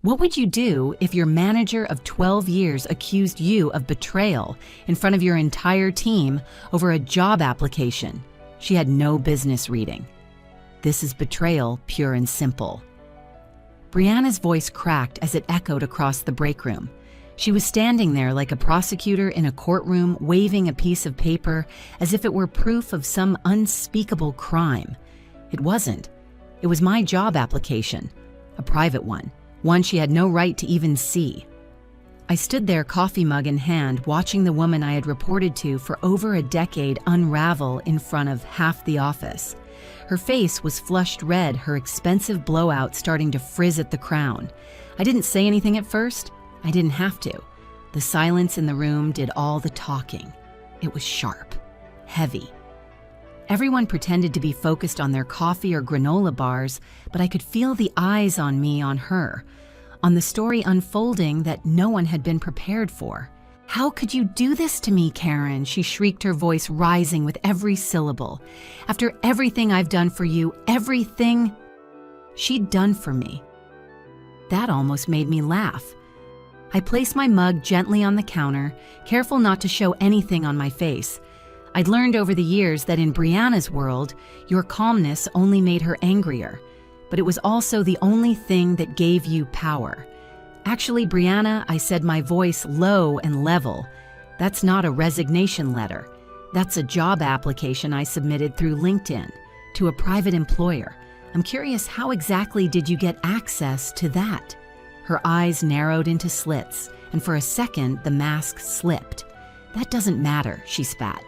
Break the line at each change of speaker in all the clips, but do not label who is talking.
What would you do if your manager of 12 years accused you of betrayal in front of your entire team over a job application she had no business reading? This is betrayal, pure and simple. Brianna's voice cracked as it echoed across the break room. She was standing there like a prosecutor in a courtroom, waving a piece of paper as if it were proof of some unspeakable crime. It wasn't. It was my job application, a private one she had no right to even see. I stood there, coffee mug in hand, watching the woman I had reported to for over a decade unravel in front of half the office. Her face was flushed red, her expensive blowout starting to frizz at the crown. I didn't say anything at first. I didn't have to. The silence in the room did all the talking. It was sharp, heavy. Everyone pretended to be focused on their coffee or granola bars, but I could feel the eyes on me, on her, on the story unfolding that no one had been prepared for. "How could you do this to me, Karen?" she shrieked, her voice rising with every syllable. "After everything I've done for you, everything she'd done for me." That almost made me laugh. I placed my mug gently on the counter, careful not to show anything on my face. I'd learned over the years that in Brianna's world, your calmness only made her angrier, but it was also the only thing that gave you power. "Actually, Brianna," I said, my voice low and level, "that's not a resignation letter. That's a job application I submitted through LinkedIn to a private employer. I'm curious, how exactly did you get access to that?" Her eyes narrowed into slits, and for a second, the mask slipped. "That doesn't matter," she spat.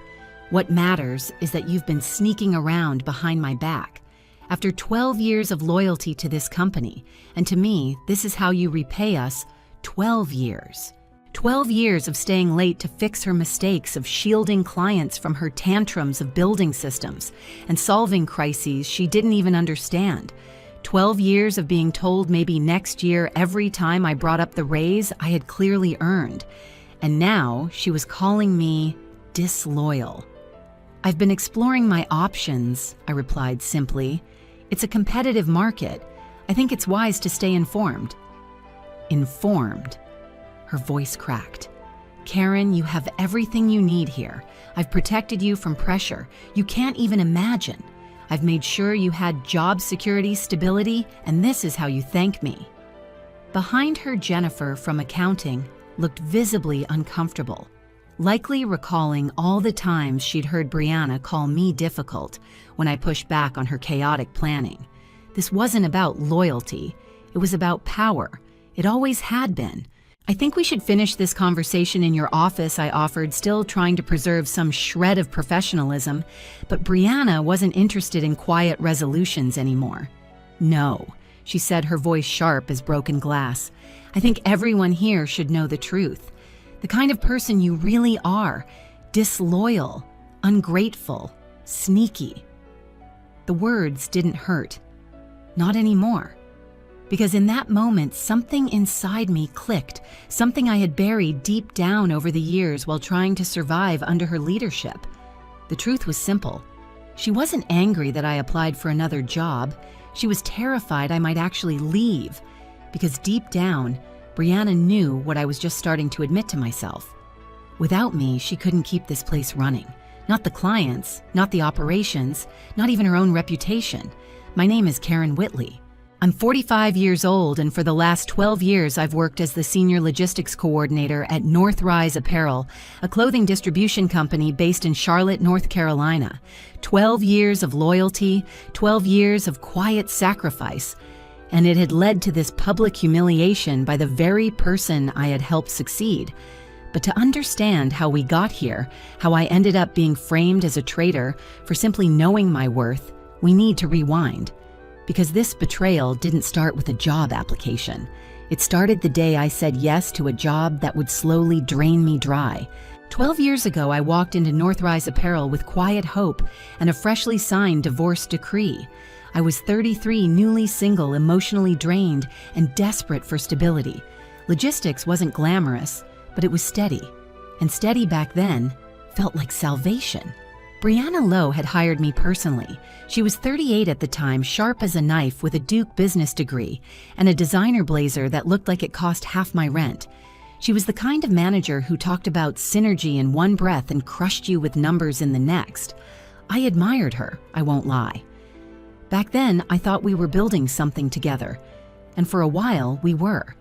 "What matters is that you've been sneaking around behind my back. After 12 years of loyalty to this company, and to me, this is how you repay us, 12 years. 12 years of staying late to fix her mistakes, of shielding clients from her tantrums of building systems, and solving crises she didn't even understand. 12 years of being told maybe next year every time I brought up the raise I had clearly earned. And now she was calling me disloyal." "I've been exploring my options," I replied simply. "It's a competitive market. I think it's wise to stay informed." "Informed?" Her voice cracked. "Karen, you have everything you need here. I've protected you from pressure. You can't even imagine. I've made sure you had job security, stability, and this is how you thank me." Behind her, Jennifer from accounting looked visibly uncomfortable, likely recalling all the times she'd heard Brianna call me difficult when I pushed back on her chaotic planning. This wasn't about loyalty. It was about power. It always had been. "I think we should finish this conversation in your office," I offered, still trying to preserve some shred of professionalism, but Brianna wasn't interested in quiet resolutions anymore. "No," she said, her voice sharp as broken glass. "I think everyone here should know the truth. The kind of person you really are, disloyal, ungrateful, sneaky." The words didn't hurt. Not anymore. Because in that moment, something inside me clicked, something I had buried deep down over the years while trying to survive under her leadership. The truth was simple. She wasn't angry that I applied for another job. She was terrified I might actually leave, because deep down, Brianna knew what I was just starting to admit to myself. Without me, she couldn't keep this place running. Not the clients, not the operations, not even her own reputation. My name is Karen Whitley. I'm 45 years old, and for the last 12 years I've worked as the Senior Logistics Coordinator at Northrise Apparel, a clothing distribution company based in Charlotte, North Carolina. 12 years of loyalty, 12 years of quiet sacrifice, and it had led to this public humiliation by the very person I had helped succeed. But to understand how we got here, how I ended up being framed as a traitor for simply knowing my worth, we need to rewind. Because this betrayal didn't start with a job application. It started the day I said yes to a job that would slowly drain me dry. 12 years ago, I walked into Northrise Apparel with quiet hope and a freshly signed divorce decree. I was 33, newly single, emotionally drained, and desperate for stability. Logistics wasn't glamorous, but it was steady. And steady back then felt like salvation. Brianna Lowe had hired me personally. She was 38 at the time, sharp as a knife with a Duke business degree and a designer blazer that looked like it cost half my rent. She was the kind of manager who talked about synergy in one breath and crushed you with numbers in the next. I admired her, I won't lie. Back then, I thought we were building something together. And for a while, we were.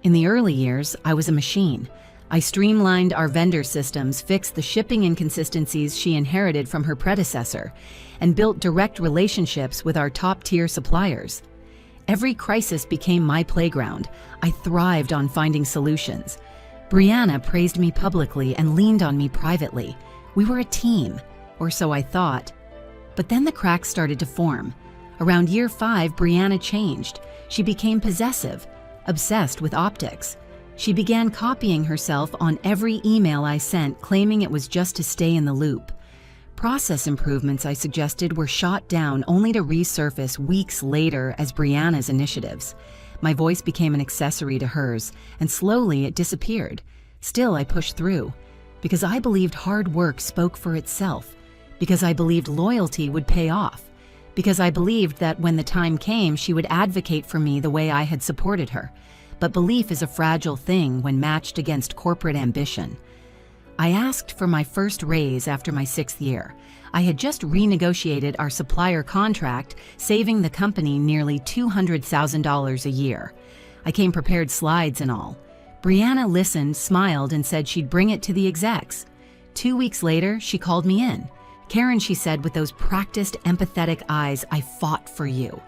In the early years, I was a machine. I streamlined our vendor systems, fixed the shipping inconsistencies she inherited from her predecessor, and built direct relationships with our top-tier suppliers. Every crisis became my playground. I thrived on finding solutions. Brianna praised me publicly and leaned on me privately. We were a team, or so I thought. But then the cracks started to form. Around year 5, Brianna changed. She became possessive, obsessed with optics. She began copying herself on every email I sent, claiming it was just to stay in the loop. Process improvements I suggested were shot down only to resurface weeks later as Brianna's initiatives. My voice became an accessory to hers, and slowly it disappeared. Still, I pushed through, because I believed hard work spoke for itself, because I believed loyalty would pay off, because I believed that when the time came, she would advocate for me the way I had supported her. But belief is a fragile thing when matched against corporate ambition. I asked for my first raise after my 6th year. I had just renegotiated our supplier contract, saving the company nearly $200,000 a year. I came prepared, slides and all. Brianna listened, smiled, and said she'd bring it to the execs. 2 weeks later, she called me in. "Karen," she said with those practiced, empathetic eyes, "I fought for you.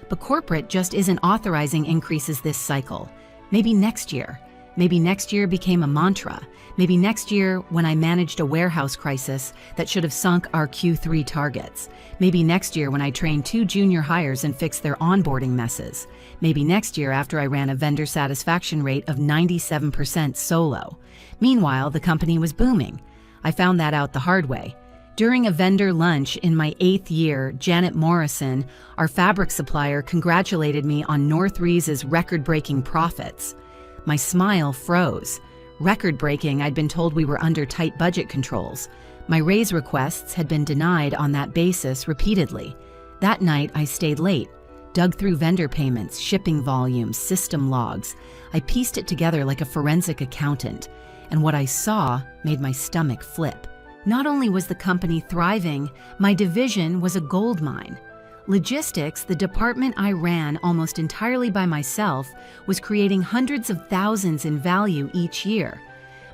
But corporate just isn't authorizing increases this cycle. Maybe next year." Maybe next year became a mantra. Maybe next year when I managed a warehouse crisis that should have sunk our Q3 targets. Maybe next year when I trained 2 junior hires and fixed their onboarding messes. Maybe next year after I ran a vendor satisfaction rate of 97% solo. Meanwhile, the company was booming. I found that out the hard way. During a vendor lunch in my 8th year, Janet Morrison, our fabric supplier, congratulated me on Northree's record-breaking profits. My smile froze. Record-breaking, I'd been told we were under tight budget controls. My raise requests had been denied on that basis repeatedly. That night, I stayed late, dug through vendor payments, shipping volumes, system logs. I pieced it together like a forensic accountant, and what I saw made my stomach flip. Not only was the company thriving, my division was a gold mine. Logistics, the department I ran almost entirely by myself, was creating hundreds of thousands in value each year.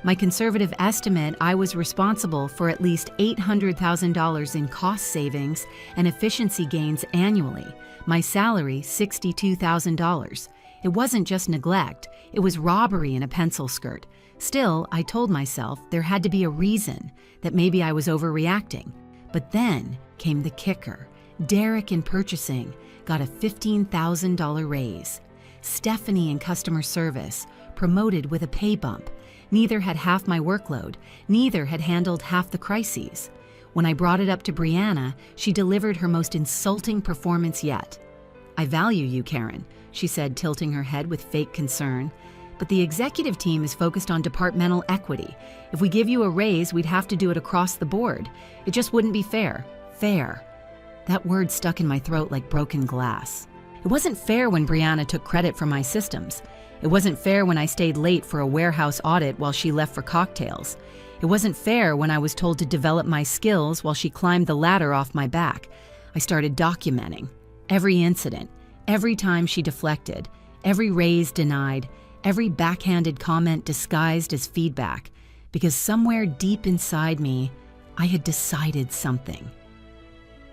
My conservative estimate, I was responsible for at least $800,000 in cost savings and efficiency gains annually. My salary, $62,000. It wasn't just neglect, it was robbery in a pencil skirt. Still, I told myself there had to be a reason, that maybe I was overreacting. But then came the kicker. Derek in purchasing got a $15,000 raise. Stephanie in customer service, promoted with a pay bump. Neither had half my workload. Neither had handled half the crises. When I brought it up to Brianna, she delivered her most insulting performance yet. "I value you, Karen," she said, tilting her head with fake concern. "But the executive team is focused on departmental equity. If we give you a raise, we'd have to do it across the board. It just wouldn't be fair." Fair. That word stuck in my throat like broken glass. It wasn't fair when Brianna took credit for my systems. It wasn't fair when I stayed late for a warehouse audit while she left for cocktails. It wasn't fair when I was told to develop my skills while she climbed the ladder off my back. I started documenting every incident, every time she deflected, every raise denied, every backhanded comment disguised as feedback, because somewhere deep inside me, I had decided something.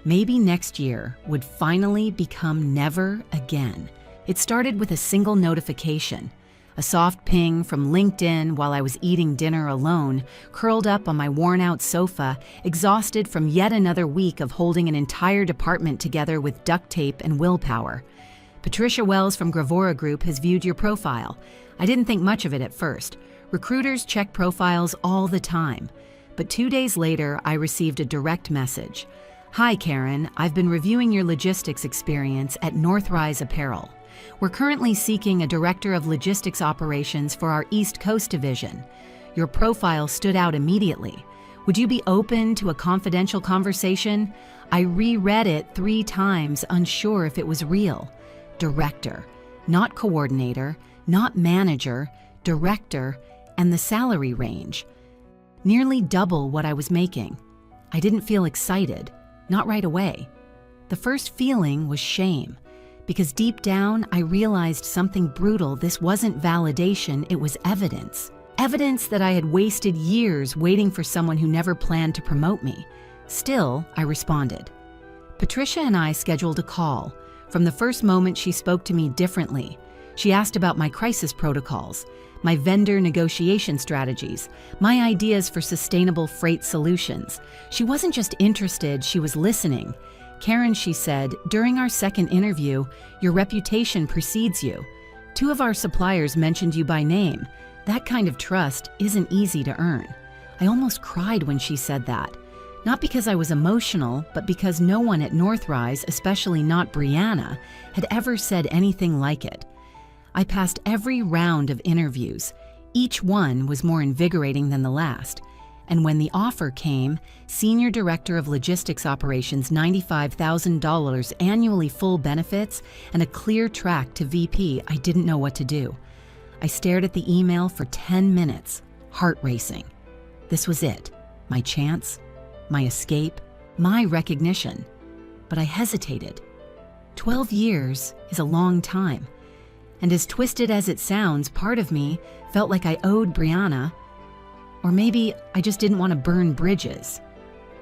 Maybe next year would finally become never again. It started with a single notification, a soft ping from LinkedIn while I was eating dinner alone, curled up on my worn-out sofa, exhausted from yet another week of holding an entire department together with duct tape and willpower. "Patricia Wells from Gravora Group has viewed your profile." I didn't think much of it at first. Recruiters check profiles all the time. But 2 days later, I received a direct message. "Hi, Karen. I've been reviewing your logistics experience at Northrise Apparel. We're currently seeking a director of logistics operations for our East Coast division. Your profile stood out immediately. Would you be open to a confidential conversation? I reread it 3 times, unsure if it was real. Director, not coordinator, not manager, director, and the salary range. Nearly double what I was making. I didn't feel excited, not right away. The first feeling was shame, because deep down I realized something brutal. This wasn't validation, it was evidence. Evidence that I had wasted years waiting for someone who never planned to promote me. Still, I responded. Patricia and I scheduled a call. From the first moment, she spoke to me differently. She asked about my crisis protocols, my vendor negotiation strategies, my ideas for sustainable freight solutions. She wasn't just interested, she was listening. Karen, she said, during our second interview, your reputation precedes you. 2 of our suppliers mentioned you by name. That kind of trust isn't easy to earn. I almost cried when she said that. Not because I was emotional, but because no one at Northrise, especially not Brianna, had ever said anything like it. I passed every round of interviews. Each one was more invigorating than the last. And when the offer came, Senior Director of Logistics Operations, $95,000 annually, full benefits, and a clear track to VP, I didn't know what to do. I stared at the email for 10 minutes, heart racing. This was it, my chance, my escape, my recognition. But I hesitated. 12 years is a long time. And as twisted as it sounds, part of me felt like I owed Brianna, or maybe I just didn't want to burn bridges.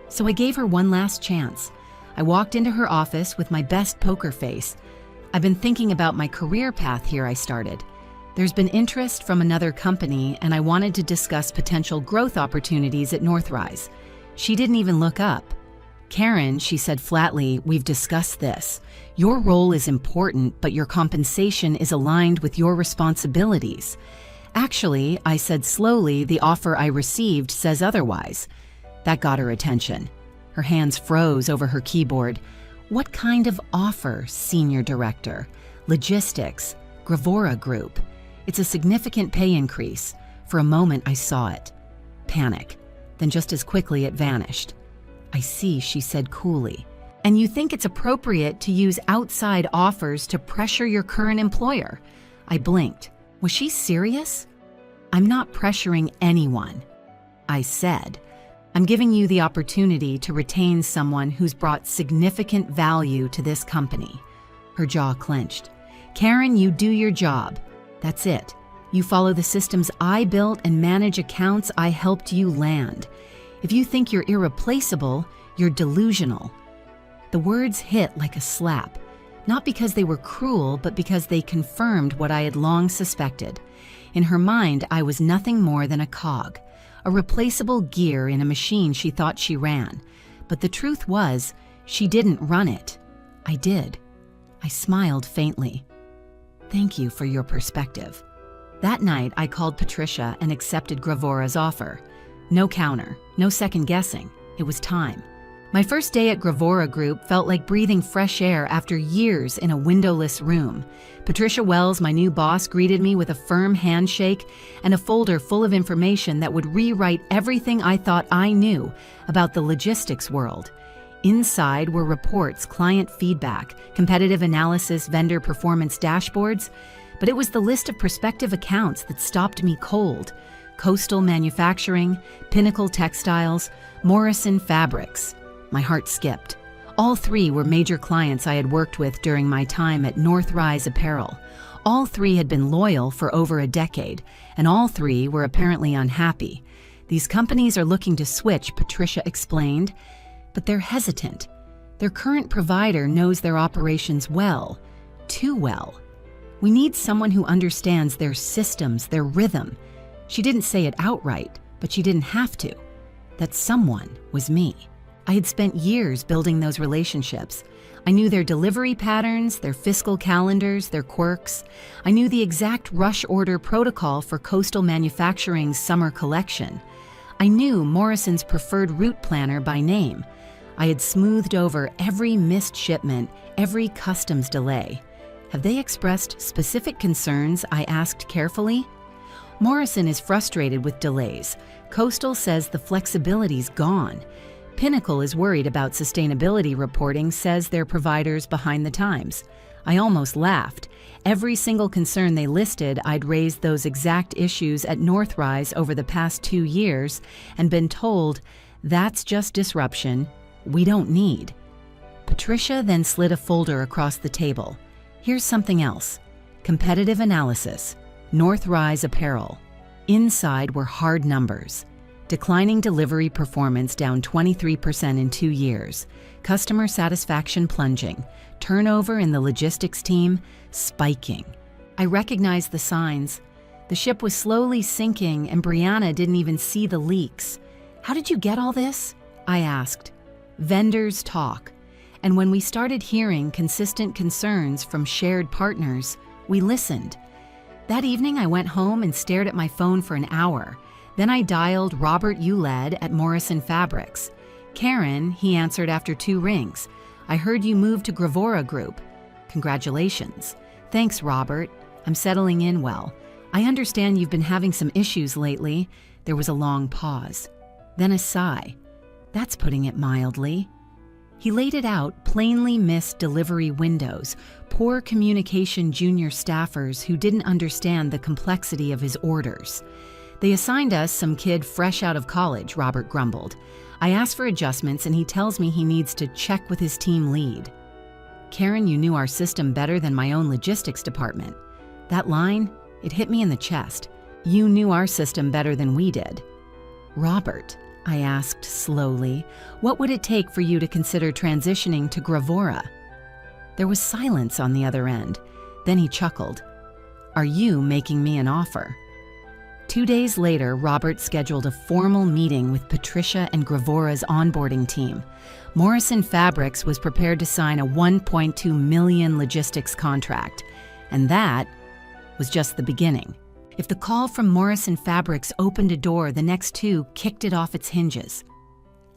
So I gave her one last chance. I walked into her office with my best poker face. I've been thinking about my career path here, I started. There's been interest from another company, and I wanted to discuss potential growth opportunities at Northrise. She didn't even look up. Karen, she said flatly, we've discussed this. Your role is important, but your compensation is aligned with your responsibilities. Actually, I said slowly, the offer I received says otherwise. That got her attention. Her hands froze over her keyboard. What kind of offer, Senior Director? Logistics, Gravora Group. It's a significant pay increase. For a moment, I saw it. Panic. Then just as quickly, it vanished. I see, she said coolly. And you think it's appropriate to use outside offers to pressure your current employer? I blinked. Was she serious? I'm not pressuring anyone. I said, I'm giving you the opportunity to retain someone who's brought significant value to this company. Her jaw clenched. Karen, you do your job. That's it. You follow the systems I built and manage accounts I helped you land. If you think you're irreplaceable, you're delusional. The words hit like a slap, not because they were cruel, but because they confirmed what I had long suspected. In her mind, I was nothing more than a cog, a replaceable gear in a machine she thought she ran. But the truth was, she didn't run it. I did. I smiled faintly. Thank you for your perspective. That night, I called Patricia and accepted Gravora's offer. No counter, no second guessing. It was time. My first day at Gravora Group felt like breathing fresh air after years in a windowless room. Patricia Wells, my new boss, greeted me with a firm handshake and a folder full of information that would rewrite everything I thought I knew about the logistics world. Inside were reports, client feedback, competitive analysis, vendor performance dashboards, but it was the list of prospective accounts that stopped me cold. Coastal Manufacturing, Pinnacle Textiles, Morrison Fabrics. My heart skipped. All 3 were major clients I had worked with during my time at Northrise Apparel. All 3 had been loyal for over a decade, and all 3 were apparently unhappy. These companies are looking to switch, Patricia explained, but they're hesitant. Their current provider knows their operations well, too well. We need someone who understands their systems, their rhythm. She didn't say it outright, but she didn't have to. That someone was me. I had spent years building those relationships. I knew their delivery patterns, their fiscal calendars, their quirks. I knew the exact rush order protocol for Coastal Manufacturing's summer collection. I knew Morrison's preferred route planner by name. I had smoothed over every missed shipment, every customs delay. Have they expressed specific concerns? I asked carefully. Morrison is frustrated with delays. Coastal says the flexibility's gone. Pinnacle is worried about sustainability reporting, says their provider's behind the times. I almost laughed. Every single concern they listed, I'd raised those exact issues at Northrise over the past 2 years and been told, that's just disruption, we don't need. Patricia then slid a folder across the table. Here's something else. Competitive analysis. Northrise Apparel. Inside were hard numbers. Declining delivery performance down 23% in 2 years. Customer satisfaction plunging. Turnover in the logistics team spiking. I recognized the signs. The ship was slowly sinking and Brianna didn't even see the leaks. How did you get all this? I asked. Vendors talk. And when we started hearing consistent concerns from shared partners, we listened. That evening, I went home and stared at my phone for an hour. Then I dialed Robert Uled at Morrison Fabrics. Karen, he answered after 2 rings. I heard you moved to Gravora Group. Congratulations. Thanks, Robert. I'm settling in well. I understand you've been having some issues lately. There was a long pause. Then a sigh. That's putting it mildly. He laid it out, plainly missed delivery windows, poor communication junior staffers who didn't understand the complexity of his orders. They assigned us some kid fresh out of college, Robert grumbled. I asked for adjustments and he tells me he needs to check with his team lead. Karen, you knew our system better than my own logistics department. That line, it hit me in the chest. You knew our system better than we did. Robert, I asked slowly, what would it take for you to consider transitioning to Gravora? There was silence on the other end. Then he chuckled. Are you making me an offer? 2 days later, Robert scheduled a formal meeting with Patricia and Gravora's onboarding team. Morrison Fabrics was prepared to sign a $1.2 million logistics contract, and that was just the beginning. If the call from Morrison Fabrics opened a door, the next 2 kicked it off its hinges.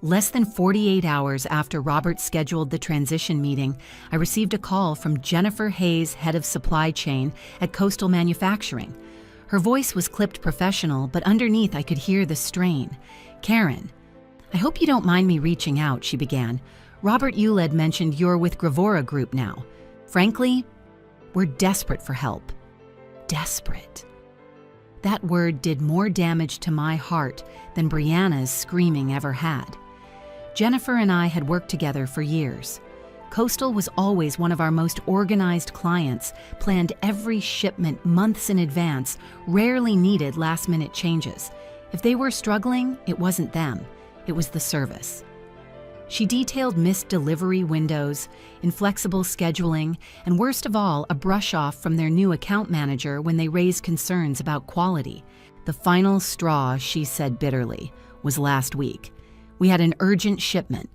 Less than 48 hours after Robert scheduled the transition meeting, I received a call from Jennifer Hayes, head of supply chain at Coastal Manufacturing. Her voice was clipped professional, but underneath I could hear the strain. Karen, I hope you don't mind me reaching out, she began. Robert Uled mentioned you're with Gravora Group now. Frankly, we're desperate for help. Desperate. That word did more damage to my heart than Brianna's screaming ever had. Jennifer and I had worked together for years. Coastal was always one of our most organized clients, planned every shipment months in advance, rarely needed last-minute changes. If they were struggling, it wasn't them, it was the service. She detailed missed delivery windows, inflexible scheduling, and worst of all, a brush-off from their new account manager when they raised concerns about quality. The final straw, she said bitterly, was last week. We had an urgent shipment.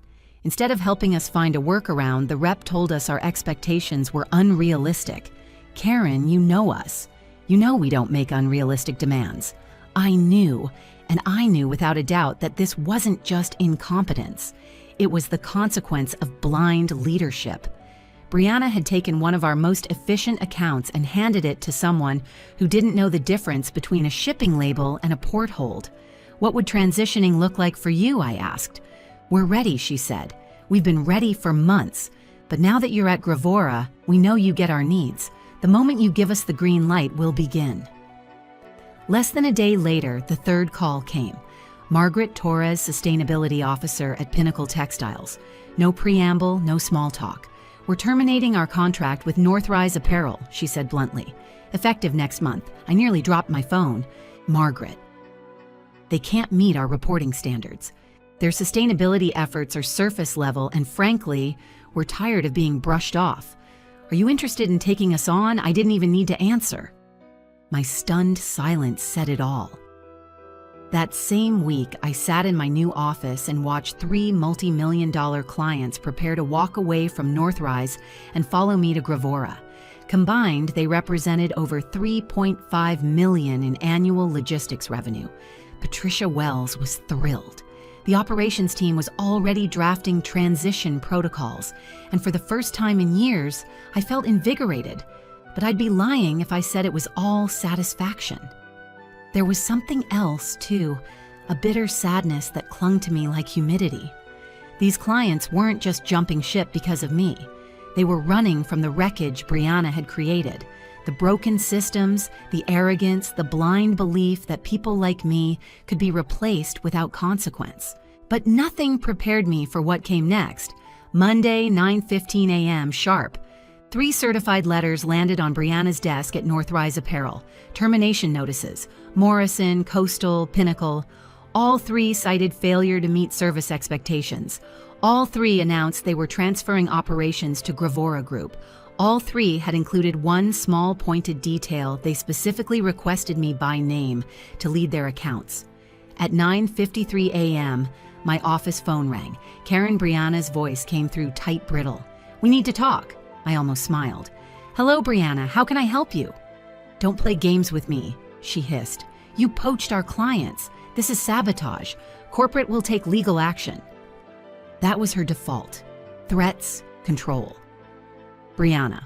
Instead of helping us find a workaround, the rep told us our expectations were unrealistic. Karen, you know us. You know we don't make unrealistic demands. I knew, and I knew without a doubt that this wasn't just incompetence. It was the consequence of blind leadership. Brianna had taken one of our most efficient accounts and handed it to someone who didn't know the difference between a shipping label and a port hold. What would transitioning look like for you, I asked. We're ready, she said. We've been ready for months. But now that you're at Gravora, we know you get our needs. The moment you give us the green light, we'll begin. Less than a day later, the third call came. Margaret Torres, Sustainability Officer at Pinnacle Textiles. No preamble, no small talk. We're terminating our contract with Northrise Apparel, she said bluntly. Effective next month. I nearly dropped my phone. Margaret. They can't meet our reporting standards. Their sustainability efforts are surface level, and frankly, we're tired of being brushed off. Are you interested in taking us on? I didn't even need to answer. My stunned silence said it all. That same week, I sat in my new office and watched 3 multi-million-dollar clients prepare to walk away from Northrise and follow me to Gravora. Combined, they represented over $3.5 million in annual logistics revenue. Patricia Wells was thrilled. The operations team was already drafting transition protocols, and for the first time in years, I felt invigorated. But I'd be lying if I said it was all satisfaction. There was something else, too, a bitter sadness that clung to me like humidity. These clients weren't just jumping ship because of me. They were running from the wreckage Brianna had created. The broken systems, the arrogance, the blind belief that people like me could be replaced without consequence. But nothing prepared me for what came next. Monday, 9:15 a.m. sharp. 3 certified letters landed on Brianna's desk at Northrise Apparel. Termination notices. Morrison, Coastal, Pinnacle. All 3 cited failure to meet service expectations. All 3 announced they were transferring operations to Gravora Group. All 3 had included one small pointed detail they specifically requested me by name to lead their accounts. At 9:53 a.m., my office phone rang. Karen Brianna's voice came through tight brittle. "We need to talk." I almost smiled. "Hello, Brianna. How can I help you?" "Don't play games with me," she hissed. "You poached our clients. This is sabotage. Corporate will take legal action." That was her default. Threats, control. "Brianna,"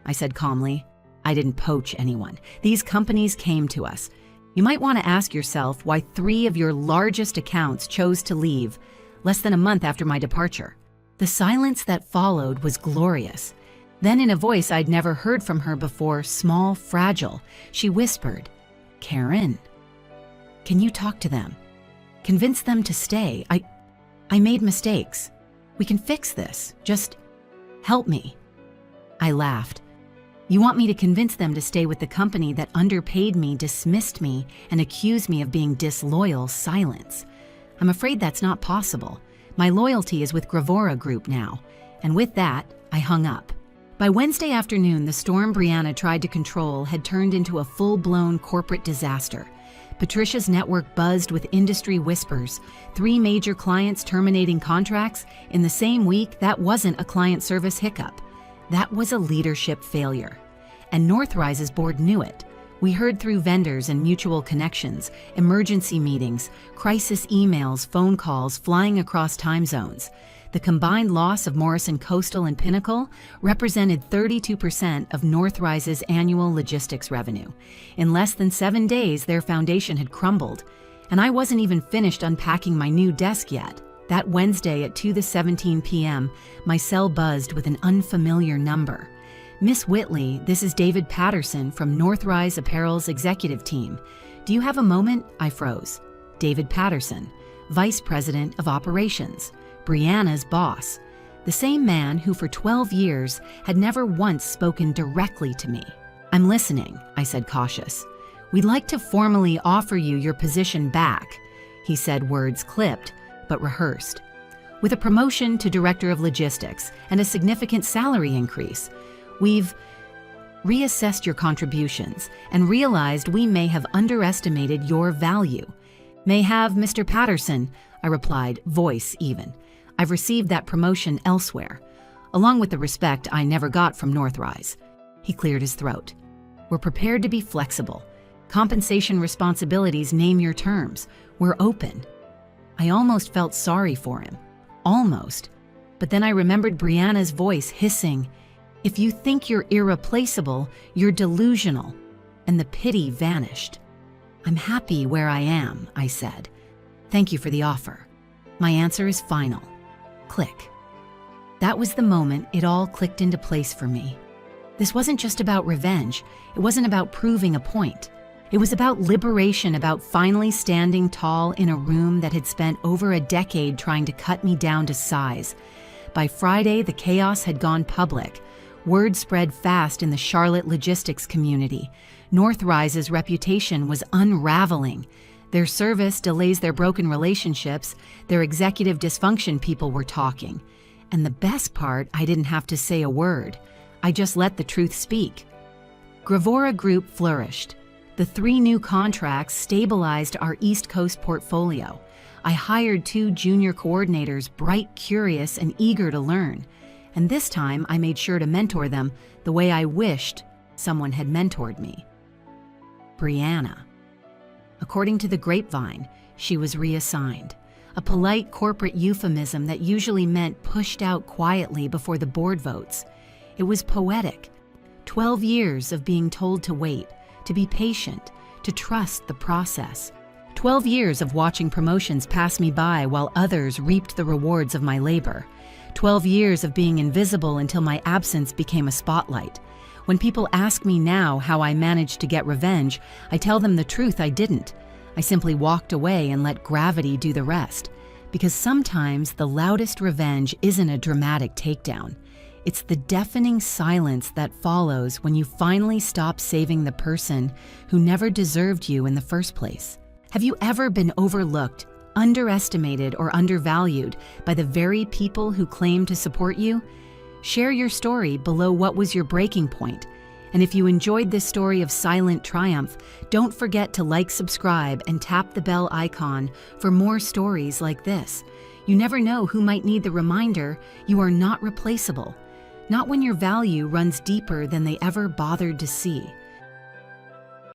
I said calmly, "I didn't poach anyone. These companies came to us. You might want to ask yourself why 3 of your largest accounts chose to leave less than a month after my departure." The silence that followed was glorious. Then, in a voice I'd never heard from her before, small, fragile, she whispered, "Karen, can you talk to them? Convince them to stay. I made mistakes. We can fix this. Just help me." I laughed. "You want me to convince them to stay with the company that underpaid me, dismissed me, and accused me of being disloyal? Silence. I'm afraid that's not possible. My loyalty is with Gravora Group now." And with that, I hung up. By Wednesday afternoon, the storm Brianna tried to control had turned into a full-blown corporate disaster. Patricia's network buzzed with industry whispers. 3 major clients terminating contracts in the same week. That wasn't a client service hiccup. That was a leadership failure. And Northrise's board knew it. We heard through vendors and mutual connections, emergency meetings, crisis emails, phone calls flying across time zones. The combined loss of Morrison, Coastal, and Pinnacle represented 32% of Northrise's annual logistics revenue. In less than 7 days, their foundation had crumbled, and I wasn't even finished unpacking my new desk yet. That Wednesday at 2:17 p.m., my cell buzzed with an unfamiliar number. "Miss Whitley, this is David Patterson from Northrise Apparel's executive team. Do you have a moment?" I froze. David Patterson, Vice President of Operations. Brianna's boss, the same man who for 12 years had never once spoken directly to me. "I'm listening," I said, cautious. "We'd like to formally offer you your position back," he said, words clipped but rehearsed. "With a promotion to Director of Logistics and a significant salary increase. We've reassessed your contributions and realized we may have underestimated your value." "May have, Mr. Patterson," I replied, voice even. "I've received that promotion elsewhere, along with the respect I never got from Northrise." He cleared his throat. "We're prepared to be flexible. Compensation responsibilities name your terms. We're open." I almost felt sorry for him. Almost. But then I remembered Brianna's voice hissing, "If you think you're irreplaceable, you're delusional." And the pity vanished. "I'm happy where I am," I said. "Thank you for the offer. My answer is final." Click. That was the moment it all clicked into place for me. This wasn't just about revenge. It wasn't about proving a point. It was about liberation, about finally standing tall in a room that had spent over a decade trying to cut me down to size. By Friday, the chaos had gone public. Word spread fast in the Charlotte logistics community. Northrise's reputation was unraveling. Their service delays, their broken relationships, their executive dysfunction, people were talking. And the best part, I didn't have to say a word. I just let the truth speak. Gravora Group flourished. The 3 new contracts stabilized our East Coast portfolio. I hired 2 junior coordinators, bright, curious, and eager to learn. And this time, I made sure to mentor them the way I wished someone had mentored me. Brianna. According to the grapevine, she was reassigned, a polite corporate euphemism that usually meant pushed out quietly before the board votes. It was poetic. 12 years of being told to wait, to be patient, to trust the process. 12 years of watching promotions pass me by while others reaped the rewards of my labor. 12 years of being invisible until my absence became a spotlight. When people ask me now how I managed to get revenge, I tell them the truth: I didn't. I simply walked away and let gravity do the rest. Because sometimes the loudest revenge isn't a dramatic takedown. It's the deafening silence that follows when you finally stop saving the person who never deserved you in the first place. Have you ever been overlooked, underestimated, or undervalued by the very people who claim to support you? Share your story below what was your breaking point. And if you enjoyed this story of silent triumph, don't forget to like, subscribe, and tap the bell icon for more stories like this. You never know who might need the reminder you are not replaceable. Not when your value runs deeper than they ever bothered to see.